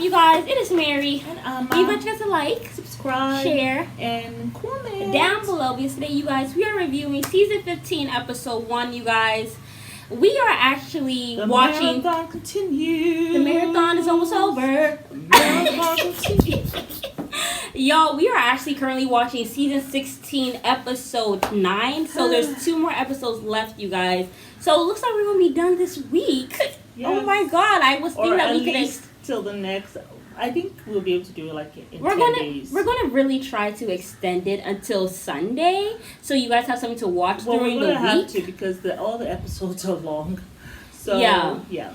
You guys, it is Mary. And We want you guys to like, subscribe, share, and comment down below. Because today, you guys, we are reviewing season 15, episode 1. You guys, we are actually watching. The marathon continues. The marathon is almost over. Marathon continues. Y'all, we are actually currently watching season 16, episode 9. So there's 2 more episodes left, you guys. So it looks like we're gonna be done this week. Yes. Oh my God! I was thinking that we could. Till the next, I think we'll be able to do it like in 10 days. We're gonna really try to extend it until Sunday, so you guys have something to watch during the week. We're gonna have to because all the episodes are long. So yeah.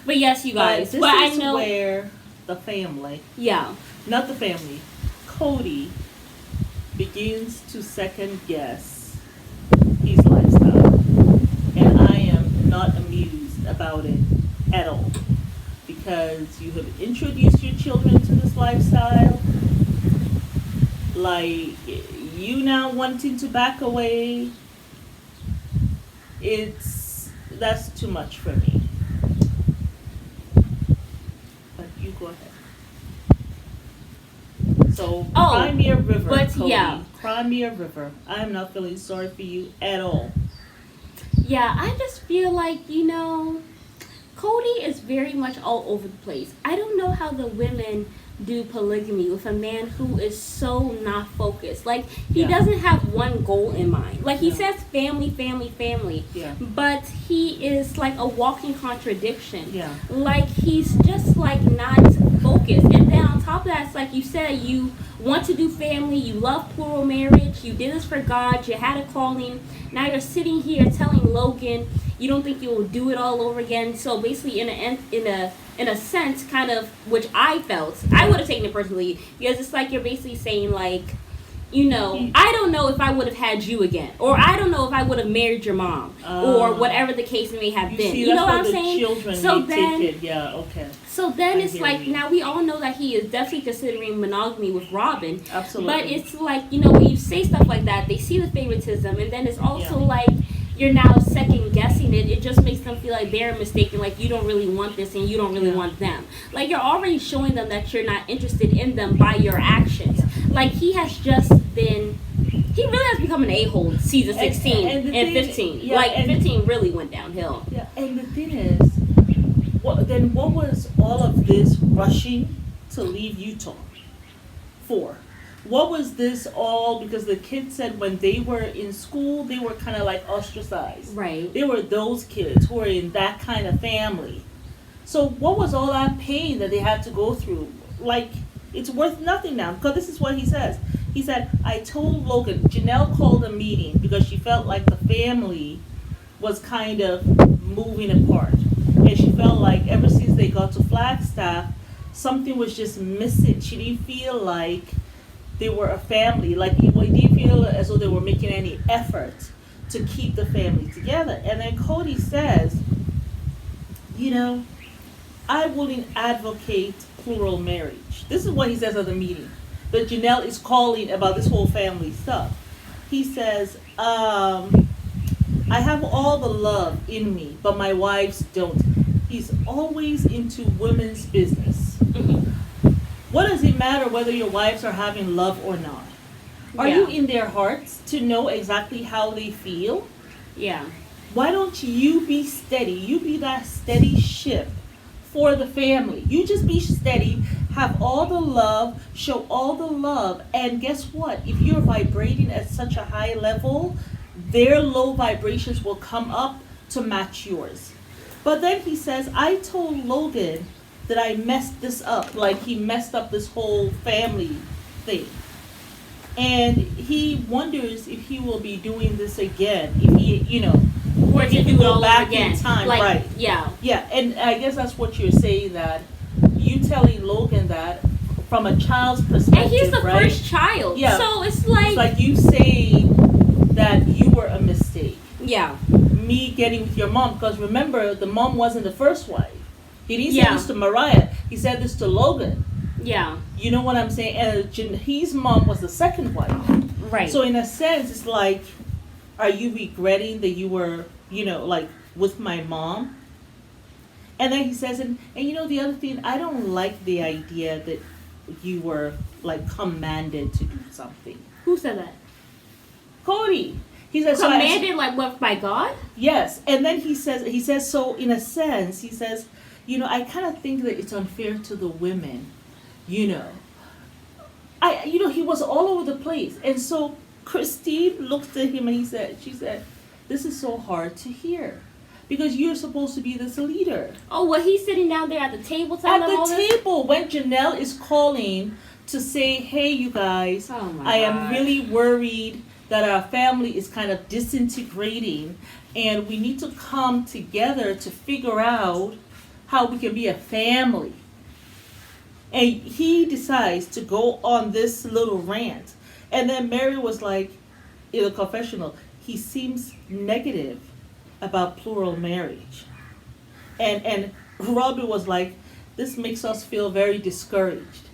But yes, you guys. This is where the family, not the family, Cody begins to second guess his lifestyle, and I am not amused about it at all. Because you have introduced your children to this lifestyle, like you now wanting to back away, that's too much for me. But you go ahead. So cry me a river, Cody. Cry me a river. I am not feeling sorry for you at all. Yeah, I just feel like, Cody is very much all over the place. I don't know how the women do polygamy with a man who is so not focused. Like, he doesn't have one goal in mind. Like, he says family, family, family. Yeah. But he is like a walking contradiction. Yeah. Like, he's just like not focused. And then on top of that, it's like you said, you want to do family, you love plural marriage, you did this for God, you had a calling. Now you're sitting here telling Logan you don't think you will do it all over again. So basically, in a sense, kind of, which I felt, I would have taken it personally, because it's like you're basically saying like, I don't know if I would have had you again, or I don't know if I would have married your mom, or whatever the case may have been. You know what I'm saying? So then, So then it's like, now we all know that he is definitely considering monogamy with Robin. Absolutely. But it's like, when you say stuff like that, they see the favoritism, and then it's also like, you're now second guessing it. It just makes them feel like they're mistaken, like you don't really want this and you don't really want them. Like, you're already showing them that you're not interested in them by your actions. Like, he really has become an a-hole season 16 and 15. Yeah, like, 15 really went downhill. Yeah, and the thing is, what was all of this rushing to leave Utah for? What was this all? Because the kids said when they were in school, they were kind of like ostracized. Right. They were those kids who were in that kind of family. So what was all that pain that they had to go through? Like, it's worth nothing now. Because this is what he says. He said, I told Logan, Janelle called a meeting because she felt like the family was kind of moving apart. And she felt like ever since they got to Flagstaff, something was just missing. She didn't feel like they were a family. Like, he didn't feel as though they were making any effort to keep the family together. And then Cody says, I wouldn't advocate plural marriage. This is what he says at the meeting. That Janelle is calling about this whole family stuff. He says, I have all the love in me, but my wives don't. He's always into women's business. Mm-hmm. What does it matter whether your wives are having love or not? Are you in their hearts to know exactly how they feel? Yeah. Why don't you be steady? You be that steady ship for the family. You just be steady, have all the love, show all the love, and guess what? If you're vibrating at such a high level, their low vibrations will come up to match yours. But then he says, I told Logan that I messed this up, like he messed up this whole family thing. And he wonders if he will be doing this again, if he, or if he go back in time, like, right? Yeah. Yeah, and I guess that's what you're saying, that you telling Logan that from a child's perspective, and he's the first child. Yeah. So it's like you saying that you were a mistake. Yeah. Me getting with your mom, because remember, the mom wasn't the first wife. He didn't say this to Mariah. He said this to Logan. Yeah. You know what I'm saying? And his mom was the second wife. Right. So in a sense, it's like, are you regretting that you were, like with my mom? And then he says, and you know the other thing, I don't like the idea that you were like commanded to do something. Who said that? Cody. He says commanded like what, by God? Yes. And then he says so in a sense, he says, you know, I kind of think that it's unfair to the women, you know. He was all over the place. And so Christine looked at him and she said, this is so hard to hear. Because you're supposed to be this leader. Oh, well, he's sitting down there at the table telling them all this? At the table, when Janelle is calling to say, hey, you guys, I am really worried that our family is kind of disintegrating, and we need to come together to figure out how we can be a family. And he decides to go on this little rant. And then Mary was like, in a confessional, he seems negative about plural marriage. And Robin was like, this makes us feel very discouraged.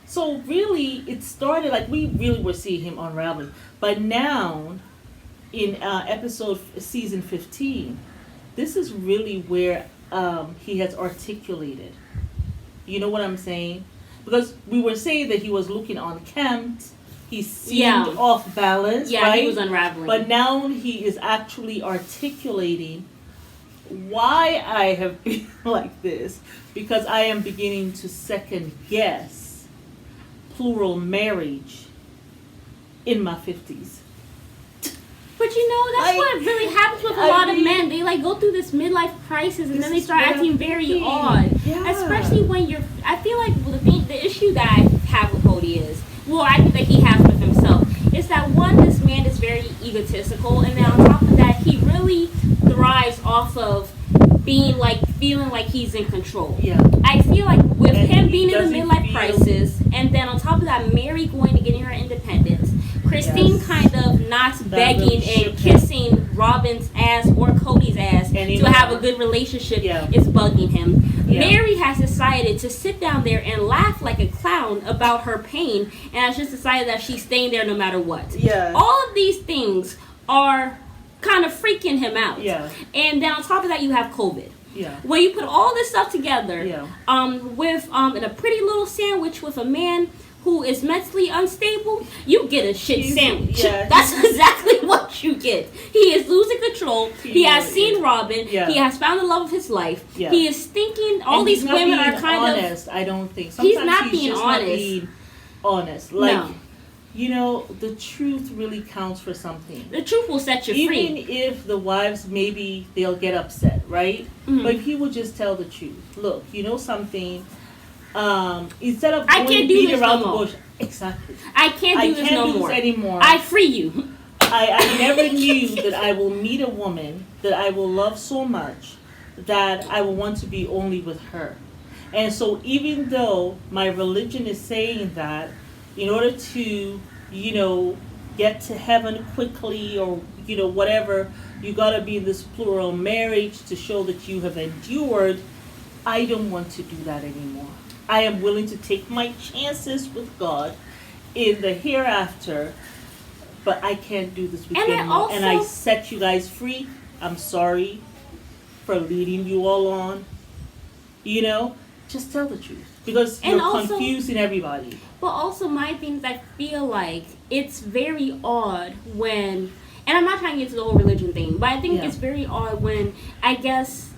So really, it started like we really were seeing him unraveling. But now, in season 15, this is really where he has articulated. You know what I'm saying? Because we were saying that he was looking unkempt. He seemed off balance, yeah, right? He was unraveling. But now he is actually articulating why I have been like this. Because I am beginning to second guess plural marriage in my 50s. But you know, that's what really happens with a lot of men. They like go through this midlife crisis and then they start acting very odd. Yeah. Especially when I feel like the issue that I have with Cody is, well, I think that he has with himself, is that one, this man is very egotistical, and then on top of that, he really thrives off of feeling like he's in control. Yeah. I feel like with him being in the midlife crisis, and then on top of that, Mary going to getting her independence, Christine kind of not begging and kissing Robin's ass or Cody's ass to have a good relationship is bugging him. Yeah. Mary has decided to sit down there and laugh like a clown about her pain, and has just decided that she's staying there no matter what. Yeah. All of these things are kind of freaking him out. Yeah. And then on top of that, you have COVID. Yeah. When you put all this stuff together, with in a pretty little sandwich with a man who is mentally unstable, you get a shit sandwich. Yeah, that's exactly what you get. He is losing control. He has seen Robin. Yeah. He has found the love of his life. Yeah. He is thinking all these women are kind honest, I don't think. Sometimes he's not being honest. Not being honest. Like, you know, the truth really counts for something. The truth will set you free. Even if the wives, maybe they'll get upset, right? Mm-hmm. But if he would just tell the truth. Look, you know something? Instead of going to beat around the bush. Exactly. I can't do this anymore. I free you. I never knew that I will meet a woman that I will love so much that I will want to be only with her. And so even though my religion is saying that in order to, you know, get to heaven quickly or, you know, whatever, you got to be in this plural marriage to show that you have endured, I don't want to do that anymore. I am willing to take my chances with God in the hereafter, but I can't do this with you anymore. And I set you guys free. I'm sorry for leading you all on. You know, just tell the truth. Because you're confusing everybody. But also my thing is I feel like it's very odd when, and I'm not trying to get to the whole religion thing, but I think it's very odd when I guess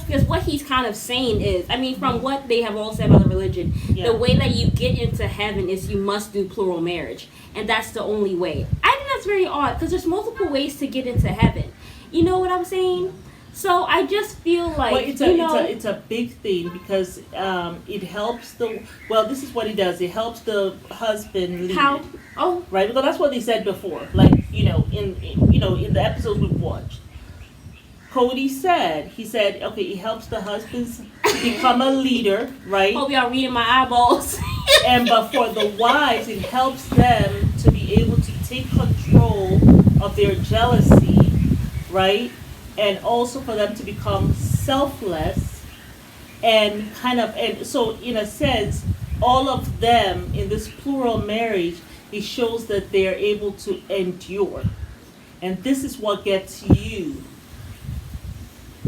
because what he's kind of saying is, from what they have all said about the religion, the way that you get into heaven is you must do plural marriage. And that's the only way. I think that's very odd because there's multiple ways to get into heaven. You know what I'm saying? So I just feel like, it's a big thing because it helps this is what it does. It helps the husband lead. How? Oh. Right? Because that's what they said before. Like, in the episodes we've watched. Cody said, okay, it helps the husbands become a leader, right? Hope y'all reading my eyeballs. But for the wives, it helps them to be able to take control of their jealousy, right? And also for them to become selfless and so in a sense, all of them in this plural marriage, it shows that they're able to endure. And this is what gets you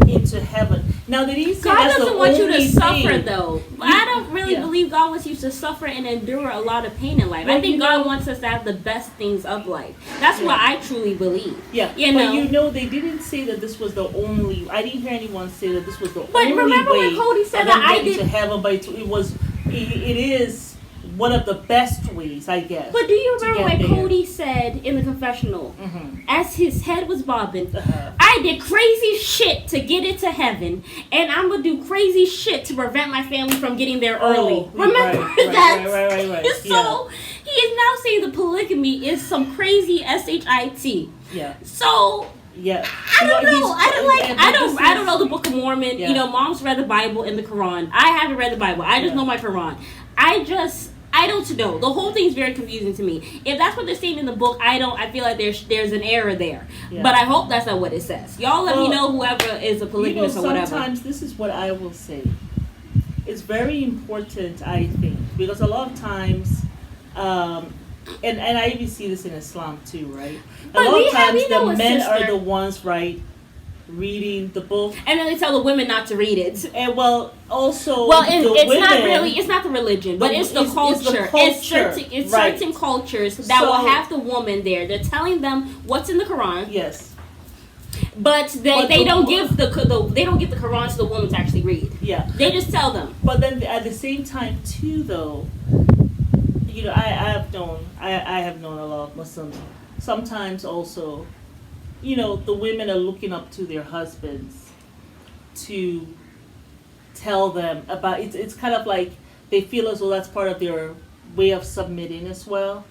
into heaven. Now, did he say God that's doesn't the want you only to suffer, thing? though. I don't really Yeah. believe God wants you to suffer and endure a lot of pain in life. Well, I think you God know- wants us to have the best things of life. That's Yeah. what I truly believe. Yeah, You but know? you know, they didn't say that this was the only. I didn't hear anyone say that this was the But only remember way when Cody said of that them I getting did. to heaven. But it was, it is one of the best ways, I guess. But do you to remember get when there. Cody said in the confessional, Mhm. as his head was bobbing, Uh-huh. I did crazy shit to get into heaven, and I'm gonna do crazy shit to prevent my family from getting there early. Oh, Remember right, that? right. So he is now saying the polygamy is some crazy shit. Yeah. So Yeah. I don't know. He's- I don't know the Book of Mormon. Yeah. You know, Mom's read the Bible and the Quran. I haven't read the Bible. I just Yeah. know my Quran. I don't know. The whole thing's very confusing to me. If that's what they're saying in the book, I feel like there's an error there. Yeah. But I hope that's not what it says. Y'all let me know whoever is a polygamist or whatever. Sometimes this is what I will say. It's very important, I think, because a lot of times, and I even see this in Islam too, right? But a lot of times we know the a men sister- are the ones, right, reading the book, And then they tell the women not to read it. and also Well, the it's women, not really. It's not the religion, but it's the culture. It's right. certain cultures that will So- have the woman there. They're telling them what's in the Quran. Yes. But they But don't give the Quran to the woman to actually read. Yeah. They just tell them. But then at the same time too, though, you know, I have known a lot of Muslims. Sometimes also, you know, the women are looking up to their husbands to tell them about it. It's kind of like they feel as though that's part of their way of submitting as well.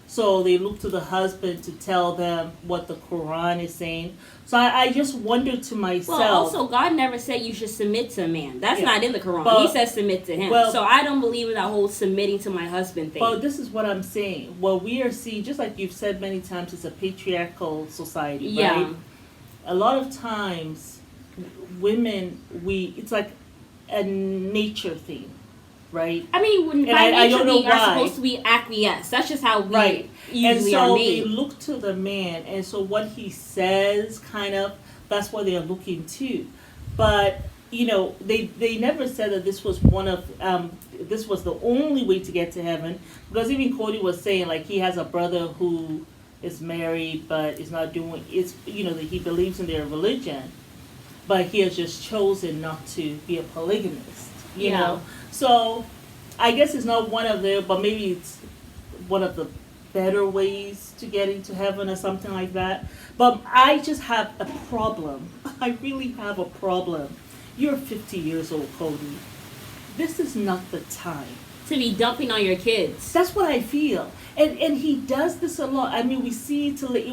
So they look to the husband to tell them what the Quran is saying. So I just wonder to myself. Well, also God never said you should submit to a man. That's Yeah. not in the Quran. But- He says submit to him. well- So I don't believe in that whole submitting to my husband thing. But this is what I'm saying. What we are seeing, just like you've said many times, it's a patriarchal society, Yeah. right? A lot of times, women, it's like a nature thing, right? I mean, And by I nature don't know we are why. supposed to be acquiesce. That's just how we Right. And usually are so they made. look to the man, and so what he says, kind of, that's what they're looking to. But you know, they never said that this was this was the only way to get to heaven, because even Cody was saying, like, he has a brother who is married but is not doing it's you know that he believes in their religion, but he has just chosen not to be a polygamist. You Yeah. know, so I guess it's not one of the, but maybe it's one of the better ways to get into heaven or something like that. But I just have a problem. I really have a problem. You're 50 years old, Cody. This is not the time. To be dumping on your kids. That's what I feel. And he does this a lot. I mean, we see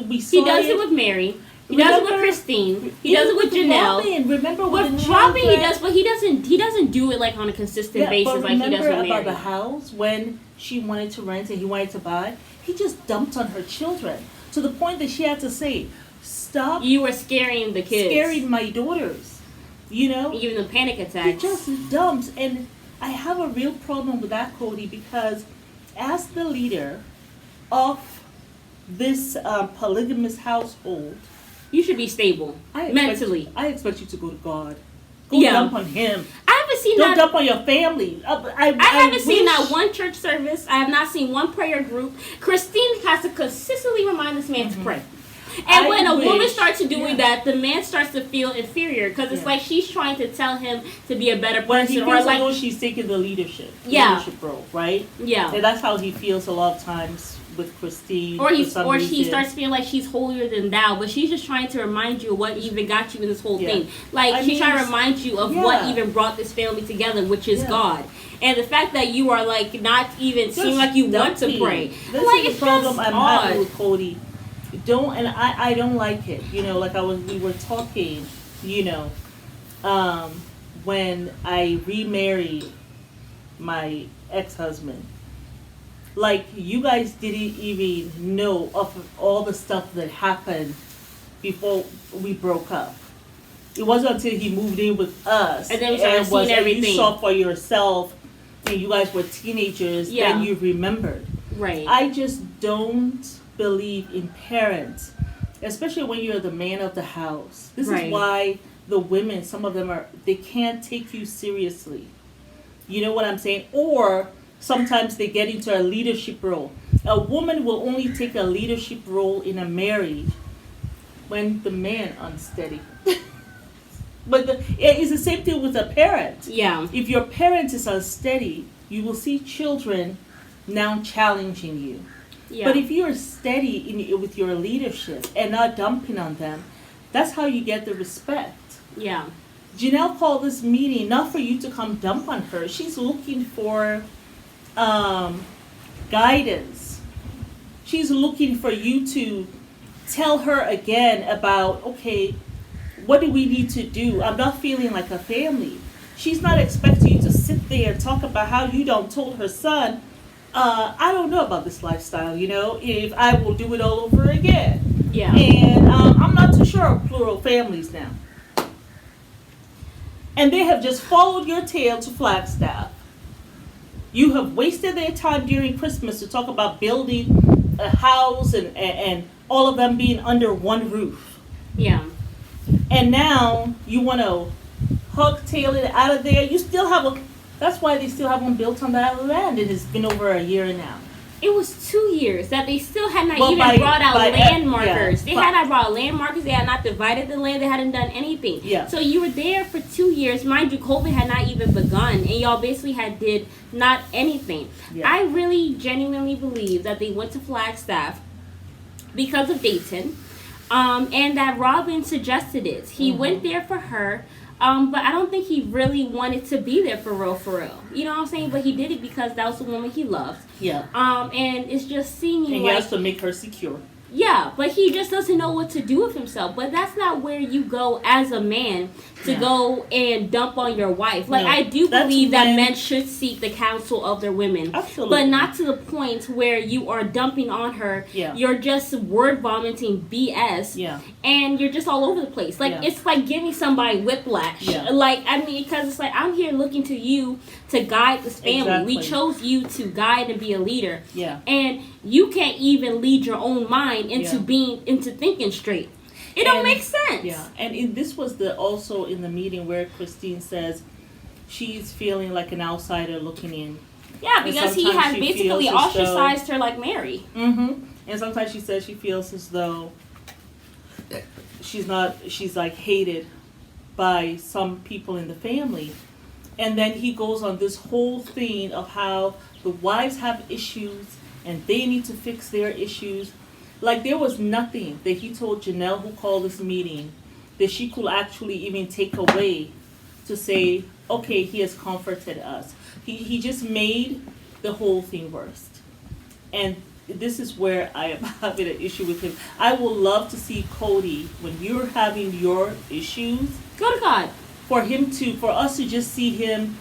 we saw He does it with Mary. He does it with Remember- Christine. He does it with Janelle. Robin. Remember With with Robin, he does, but he doesn't do it like on a consistent basis but like he does remember with about Mary. the house when she wanted to rent and he wanted to buy? He just dumped on her children to the point that she had to say, "Stop You were scaring the kids. scaring my daughters." You know, Even the panic he attacks. just dumps, and I have a real problem with that, Cody, because as the leader of this polygamous household, You should be stable mentally. I expect you to go to God. Go Yeah. dump on Him. I haven't seen Don't that. dump on your family. I haven't seen wish- not one church service. I have not seen one prayer group. Christine has to consistently remind this man to pray. And I when a woman wish- starts doing yeah. that, the man starts to feel inferior because it's Yeah. like she's trying to tell him to be a better When he person, feels or like like she's taking the leadership role, right? yeah. And that's how he feels a lot of times with Christine. Or for he some or she reason. starts feeling like she's holier than thou, but she's just trying to remind you of what even got you in this whole Yeah. thing. Like I she's mean, trying to remind you of what yeah. even brought this family together, which is Yeah. God. And the fact that you are like not even Just seem like you want to dumpy. pray. This like is it's the problem just I'm odd. having with Cody. I don't like it. You know, like we were talking, you know, when I remarried my ex-husband. Like, you guys didn't even know of all the stuff that happened before we broke up. It wasn't until he moved in with us And then we started seeing and everything. you saw for yourself, and you guys were teenagers. Yeah. Then you remembered. Right. I just don't believe in parents, especially when you're the man of the house. This Right. is why the women, some of them they can't take you seriously. You know what I'm saying? Or sometimes they get into a leadership role. A woman will only take a leadership role in a marriage when the man unsteady. But it's the same thing with a parent. Yeah. If your parent is unsteady, you will see children now challenging you. Yeah. But if you're steady with your leadership and not dumping on them, that's how you get the respect. Yeah. Janelle called this meeting not for you to come dump on her. She's looking for guidance. She's looking for you to tell her again about, okay, what do we need to do? I'm not feeling like a family. She's not expecting you to sit there and talk about how you don't told her son, I don't know about this lifestyle, if I will do it all over again. Yeah. And I'm not too sure of plural families now. And they have just followed your tail to Flagstaff. You have wasted their time during Christmas to talk about building a house and all of them being under one roof. Yeah. And now you want to tail it out of there. You still have that's why they still haven't built on that land. It has been over a year now. It was 2 years that they still had not brought out by land markers. Yeah, they had not brought land markers. They had not divided the land. They hadn't done anything. Yeah. So you were there for 2 years. Mind you, COVID had not even begun. And y'all basically did not anything. Yeah. I really genuinely believe that they went to Flagstaff because of Dayton. And that Robin suggested it. He went there for her. But I don't think he really wanted to be there for real. You know what I'm saying? But he did it because that was the woman he loved. Yeah. And it's just seeming and like... he has to make her secure. Yeah, but he just doesn't know what to do with himself. But that's not where you go as a man to go and dump on your wife. Like, I do believe that men should seek the counsel of their women. Absolutely. But not to the point where you are dumping on her. Yeah. You're just word vomiting BS. Yeah. And you're just all over the place. Like, it's like giving somebody whiplash. Yeah. Like, I mean, because it's like, I'm here looking to you to guide this family. Exactly. We chose you to guide and be a leader. Yeah. And you can't even lead your own mind into thinking straight. It don't make sense. Yeah, and this was also in the meeting where Christine says she's feeling like an outsider looking in. Yeah, because he has basically ostracized her like Mary. Mm-hmm. And sometimes she says she feels as though she's like hated by some people in the family. And then he goes on this whole thing of how the wives have issues and they need to fix their issues. Like, there was nothing that he told Janelle, who called this meeting, that she could actually even take away to say, okay, he has comforted us. He just made the whole thing worse. And this is where I am having an issue with him. I would love to see Cody, when you're having your issues, go to God. For us to just see him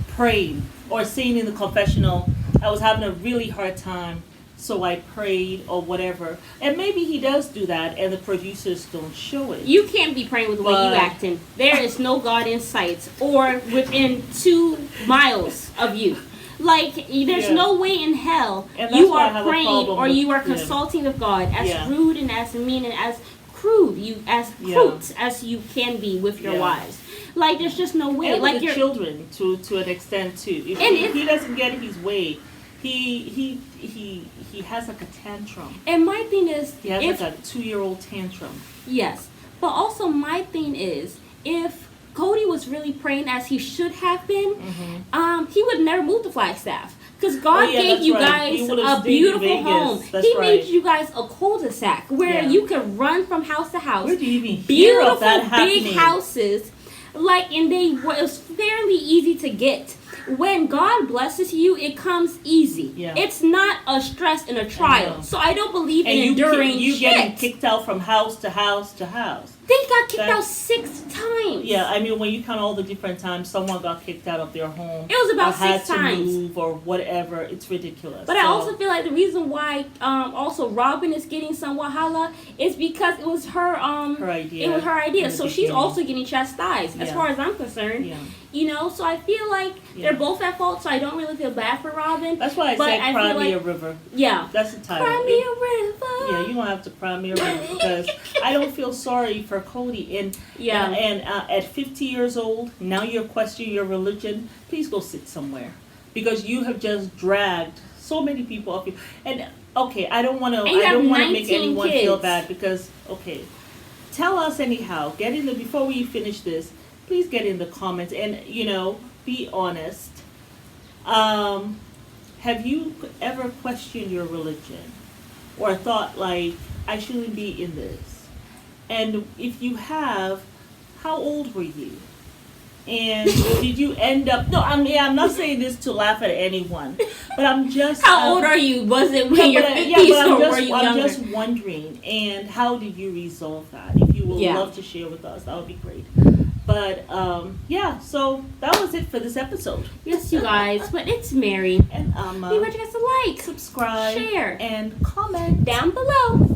praying or saying in the confessional, I was having a really hard time, so I prayed or whatever. And maybe he does do that and the producers don't show it. You can't be praying with the way you acting. There is no God in sight or within 2 miles of you. Like, there's no way in hell you are praying or you are consulting with God as rude and as mean and as crude as you can be with your wives. Like, there's just no way. And like with the children to an extent too. If he doesn't get his way, he has like a tantrum. And my thing is, he has like a 2-year-old tantrum. Yes, but also my thing is, if Cody was really praying as he should have been, he would never move to Flagstaff. Because God gave you guys a beautiful home. He made you guys a cul-de-sac where you could run from house to house. Where do you even hear of that happening? Big houses. Like, and it was fairly easy to get. When God blesses you, it comes easy. Yeah. It's not a stress and a trial. So I don't believe in enduring you getting kicked out from house to house to house. They got kicked out 6 times. Yeah, I mean, when you count all the different times someone got kicked out of their home. It was about 6 times. Had to move or whatever. It's ridiculous. But I also feel like the reason why also Robin is getting some wahala is because it was her idea. It was her idea. So she's also getting chastised as far as I'm concerned. Yeah. You know, so I feel like they're both at fault, so I don't really feel bad for Robin. That's why I said Cry Me a River. Yeah. That's the title. Cry Me a River. Yeah, you're going to have to cry me a river because I don't feel sorry for Cody. And Yeah. At 50 years old, now you're questioning your religion. Please go sit somewhere, because you have just dragged so many people up you. And okay, I don't want to. And you I have don't want to make 19 anyone feel kids. bad, because okay, tell us anyhow. Get in the before we finish this. Please get in the comments and be honest. Have you ever questioned your religion, or thought like, I shouldn't be in this? And if you have, how old were you? And did you end up? No, I mean, I'm not saying this to laugh at anyone, but I'm just. How old are you? Was it when you're 50s, or were you I'm younger? just wondering. And how did you resolve that? If you would Yeah. love to share with us, that would be great. But yeah, so that was it for this episode. Yes, you guys. But it's Mary. And We want you guys to like, subscribe, share, and comment down below.